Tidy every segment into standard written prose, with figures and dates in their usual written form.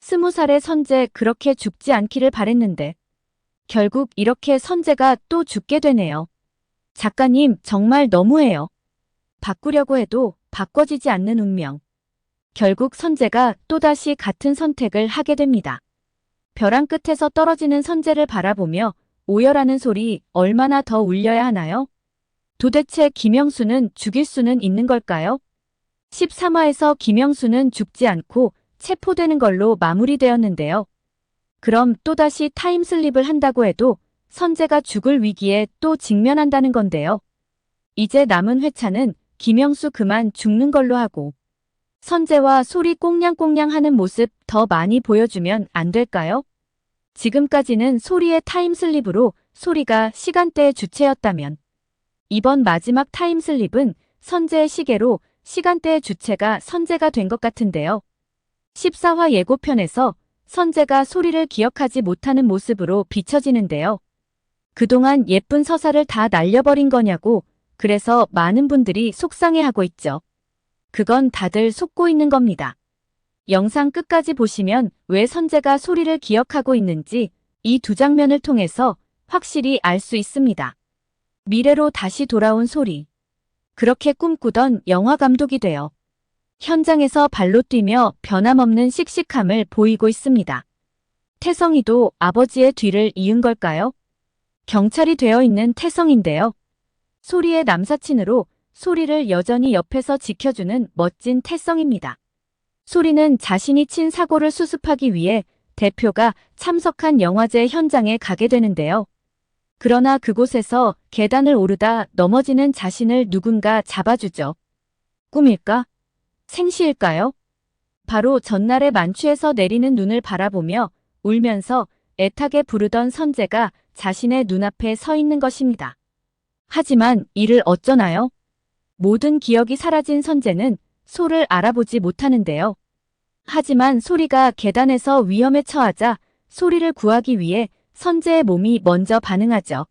20살의 선재 그렇게 죽지 않기를 바랬는데 결국 이렇게 선재가 또 죽게 되네요. 작가님 정말 너무해요. 바꾸려고 해도 바꿔지지 않는 운명. 결국 선재가 또다시 같은 선택을 하게 됩니다. 벼랑 끝에서 떨어지는 선재를 바라보며 오열하는 소리 얼마나 더 울려야 하나요? 도대체 김영수는 죽일 수는 있는 걸까요? 13화에서 김영수는 죽지 않고 체포되는 걸로 마무리되었는데요. 그럼 또다시 타임슬립을 한다고 해도 선재가 죽을 위기에 또 직면한다는 건데요. 이제 남은 회차는 김영수 그만 죽는 걸로 하고 선재와 소리 꽁냥꽁냥 하는 모습 더 많이 보여주면 안 될까요? 지금까지는 소리의 타임슬립으로 소리가 시간대의 주체였다면 이번 마지막 타임슬립은 선재의 시계로 시간대의 주체가 선재가 된 것 같은데요. 14화 예고편에서 선재가 소리를 기억하지 못하는 모습으로 비춰지는데요. 그동안 예쁜 서사를 다 날려버린 거냐고 그래서 많은 분들이 속상해하고 있죠. 그건 다들 속고 있는 겁니다. 영상 끝까지 보시면 왜 선재가 소리를 기억하고 있는지 이 두 장면을 통해서 확실히 알 수 있습니다. 미래로 다시 돌아온 소리. 그렇게 꿈꾸던 영화 감독이 되어 현장에서 발로 뛰며 변함없는 씩씩함을 보이고 있습니다. 태성이도 아버지의 뒤를 이은 걸까요? 경찰이 되어 있는 태성인데요. 소리의 남사친으로 소리를 여전히 옆에서 지켜주는 멋진 태성입니다. 소리는 자신이 친 사고를 수습하기 위해 대표가 참석한 영화제 현장에 가게 되는데요. 그러나 그곳에서 계단을 오르다 넘어지는 자신을 누군가 잡아주죠. 꿈일까? 생시일까요? 바로 전날의 만취에서 내리는 눈을 바라보며 울면서 애타게 부르던 선재가 자신의 눈앞에 서 있는 것입니다. 하지만 이를 어쩌나요? 모든 기억이 사라진 선재는 소를 알아보지 못하는데요. 하지만 소리가 계단에서 위험에 처하자 소리를 구하기 위해 선재의 몸이 먼저 반응하죠.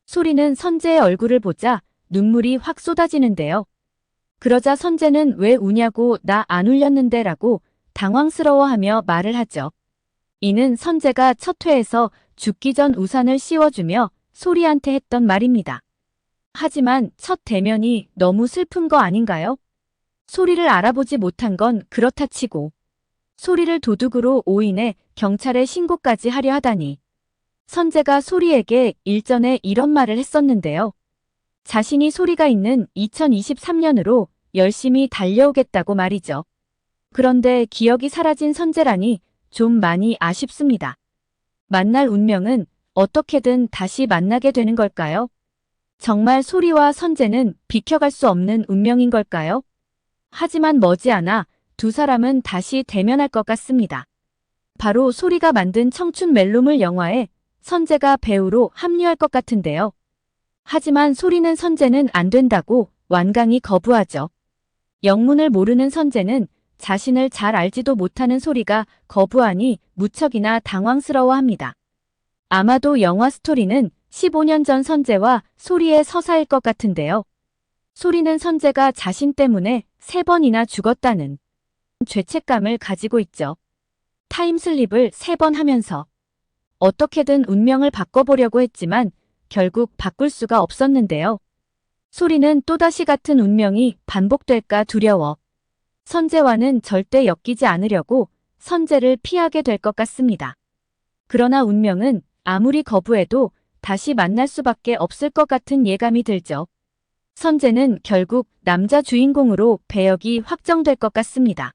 소리는 선재의 얼굴을 보자 눈물이 확 쏟아지는데요. 그러자 선재는 왜 우냐고 나 안 울렸는데 라고 당황스러워하며 말을 하죠. 이는 선재가 첫 회에서 죽기 전 우산을 씌워주며 소리한테 했던 말입니다. 하지만 첫 대면이 너무 슬픈 거 아닌가요? 소리를 알아보지 못한 건 그렇다 치고 소리를 도둑으로 오인해 경찰에 신고까지 하려 하다니. 선재가 소리에게 일전에 이런 말을 했었는데요. 자신이 소리가 있는 2023년으로 열심히 달려오겠다고 말이죠. 그런데 기억이 사라진 선재라니 좀 많이 아쉽습니다. 만날 운명은 어떻게든 다시 만나게 되는 걸까요? 정말 소리와 선재는 비켜갈 수 없는 운명인 걸까요? 하지만 머지않아 두 사람은 다시 대면할 것 같습니다. 바로 소리가 만든 청춘 멜로물 영화에 선재가 배우로 합류할 것 같은데요. 하지만 소리는 선재는 안 된다고 완강히 거부하죠. 영문을 모르는 선재는 자신을 잘 알지도 못하는 소리가 거부하니 무척이나 당황스러워합니다. 아마도 영화 스토리는 15년 전 선재와 소리의 서사일 것 같은데요. 소리는 선재가 자신 때문에 3번이나 죽었다는 죄책감을 가지고 있죠. 타임슬립을 3번 하면서 어떻게든 운명을 바꿔보려고 했지만 결국 바꿀 수가 없었는데요. 소리는 또다시 같은 운명이 반복될까 두려워 선재와는 절대 엮이지 않으려고 선재를 피하게 될 것 같습니다. 그러나 운명은 아무리 거부해도 다시 만날 수밖에 없을 것 같은 예감이 들죠. 선재는 결국 남자 주인공으로 배역이 확정될 것 같습니다.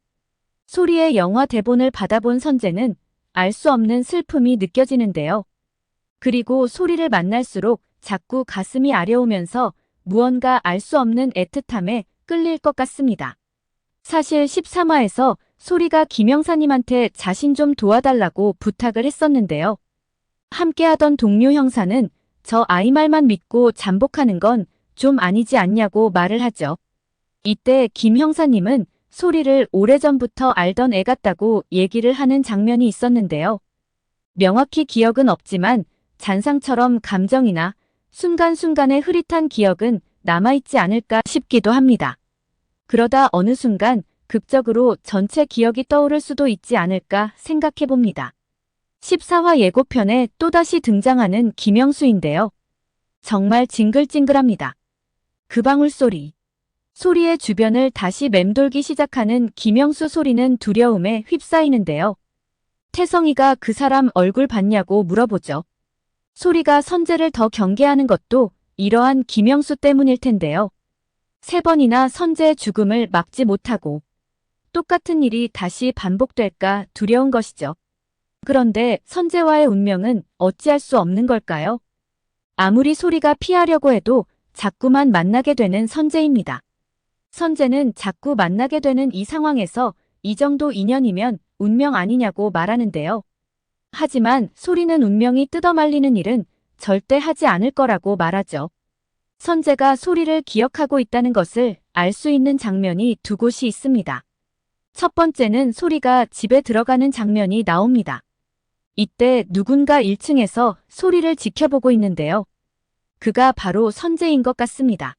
소리의 영화 대본을 받아본 선재는 알 수 없는 슬픔이 느껴지는데요. 그리고 소리를 만날수록 자꾸 가슴이 아려오면서 무언가 알 수 없는 애틋함에 끌릴 것 같습니다. 사실 13화에서 소리가 김형사님한테 자신 좀 도와달라고 부탁을 했었는데요. 함께하던 동료 형사는 저 아이 말만 믿고 잠복하는 건 좀 아니지 않냐고 말을 하죠. 이때 김 형사님은 소리를 오래전부터 알던 애 같다고 얘기를 하는 장면이 있었는데요. 명확히 기억은 없지만 잔상처럼 감정이나 순간순간의 흐릿한 기억은 남아있지 않을까 싶기도 합니다. 그러다 어느 순간 극적으로 전체 기억이 떠오를 수도 있지 않을까 생각해봅니다. 14화 예고편에 또다시 등장하는 김영수인데요. 정말 징글징글합니다. 그 방울 소리. 소리의 주변을 다시 맴돌기 시작하는 김영수 소리는 두려움에 휩싸이는데요. 태성이가 그 사람 얼굴 봤냐고 물어보죠. 소리가 선재를 더 경계하는 것도 이러한 김영수 때문일 텐데요. 3번이나 선재의 죽음을 막지 못하고 똑같은 일이 다시 반복될까 두려운 것이죠. 그런데 선재와의 운명은 어찌할 수 없는 걸까요? 아무리 소리가 피하려고 해도 자꾸만 만나게 되는 선재입니다. 선재는 자꾸 만나게 되는 이 상황에서 이 정도 인연이면 운명 아니냐고 말하는데요. 하지만 소리는 운명이 뜯어말리는 일은 절대 하지 않을 거라고 말하죠. 선재가 소리를 기억하고 있다는 것을 알 수 있는 장면이 2곳이 있습니다. 첫 번째는 소리가 집에 들어가는 장면이 나옵니다. 이때 누군가 1층에서 소리를 지켜보고 있는데요. 그가 바로 선재인 것 같습니다.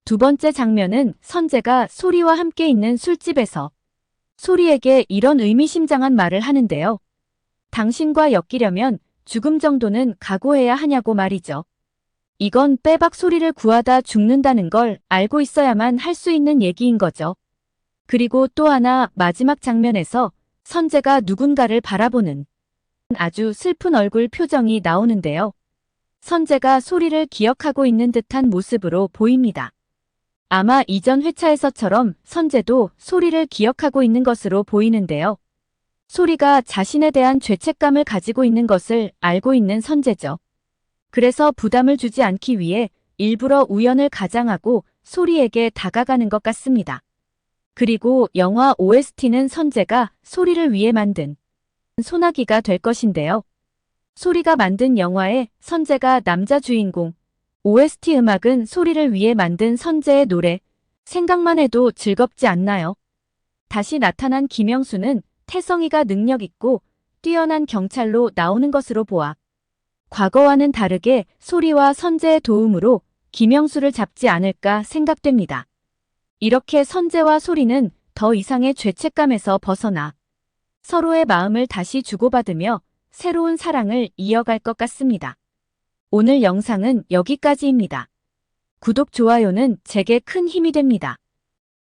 2번째 장면은 선재가 소리와 함께 있는 술집에서 소리에게 이런 의미심장한 말을 하는데요. 당신과 엮이려면 죽음 정도는 각오해야 하냐고 말이죠. 이건 빼박 소리를 구하다 죽는다는 걸 알고 있어야만 할 수 있는 얘기인 거죠. 그리고 또 하나 마지막 장면에서 선재가 누군가를 바라보는 아주 슬픈 얼굴 표정이 나오는데요. 선재가 소리를 기억하고 있는 듯한 모습으로 보입니다. 아마 이전 회차에서처럼 선재도 소리를 기억하고 있는 것으로 보이는데요. 소리가 자신에 대한 죄책감을 가지고 있는 것을 알고 있는 선재죠. 그래서 부담을 주지 않기 위해 일부러 우연을 가장하고 소리에게 다가가는 것 같습니다. 그리고 영화 OST는 선재가 소리를 위해 만든 소나기가 될 것인데요. 소리가 만든 영화에 선재가 남자 주인공, OST 음악은 소리를 위해 만든 선재의 노래, 생각만 해도 즐겁지 않나요? 다시 나타난 김영수는 태성이가 능력 있고 뛰어난 경찰로 나오는 것으로 보아 과거와는 다르게 소리와 선재의 도움으로 김영수를 잡지 않을까 생각됩니다. 이렇게 선재와 소리는 더 이상의 죄책감에서 벗어나 서로의 마음을 다시 주고받으며 새로운 사랑을 이어갈 것 같습니다. 오늘 영상은 여기까지입니다. 구독, 좋아요는 제게 큰 힘이 됩니다.